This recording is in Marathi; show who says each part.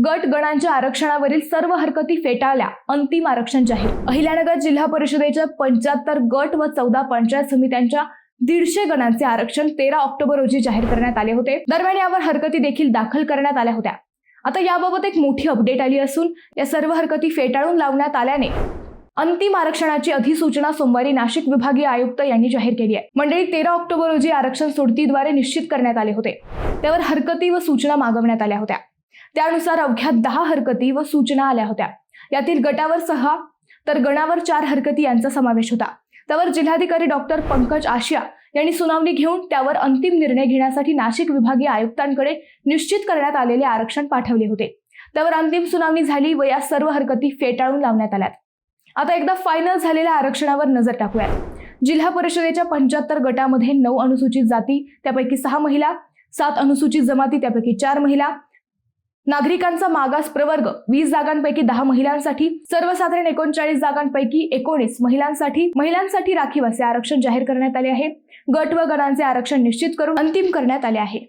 Speaker 1: गट गणांच्या आरक्षणावरील सर्व हरकती फेटाळल्या, अंतिम आरक्षण जाहीर। अहिल्यानगर जिल्हा परिषदेच्या 75 गट व 14 पंचायत समित्यांच्या 150 गणांचे आरक्षण 13 ऑक्टोबर रोजी जाहीर करण्यात आले होते। दरम्यान यावर हरकती देखील दाखल करण्यात आल्या होत्या। आता याबाबत एक मोठी अपडेट आली असून या सर्व हरकती फेटाळून लावण्यात आल्याने अंतिम आरक्षणाची अधिसूचना सोमवारी नाशिक विभागीय आयुक्त यांनी जाहीर केली आहे। मंडळी, 13 ऑक्टोबर रोजी आरक्षण सोडतीद्वारे निश्चित करण्यात आले होते। त्यावर हरकती व सूचना मागवण्यात आल्या होत्या। त्यानुसार अवघ्या 10 हरकती व सूचना आल्या होत्या। यातील गटावर 6 तर गणावर 4 हरकती यांचा समावेश होता। त्यावर जिल्हाधिकारी डॉक्टर पंकज आशिया यांनी सुनावणी घेऊन त्यावर अंतिम निर्णय घेण्यासाठी नाशिक विभागीय आयुक्तांकडे निश्चित करण्यात आलेले आरक्षण पाठवले होते। त्यावर अंतिम सुनावणी झाली व या सर्व हरकती फेटाळून लावण्यात आल्या। आता एकदा फायनल झालेल्या आरक्षणावर नजर टाकूयात। जिल्हा परिषदेच्या 75 गटामध्ये 9 अनुसूचित जाती त्यापैकी 6 महिला, 7 अनुसूचित जमाती त्यापैकी 4 महिला, नागरिकांचा मागास प्रवर्ग 20 जागांपैकी 10 महिलांसाठी, सर्वसाधारण 39 जागांपैकी 19 महिलांसाठी राखीव असे आरक्षण जाहीर करण्यात आले आहे। गट व गणांचे आरक्षण निश्चित करून अंतिम करण्यात आले आहे।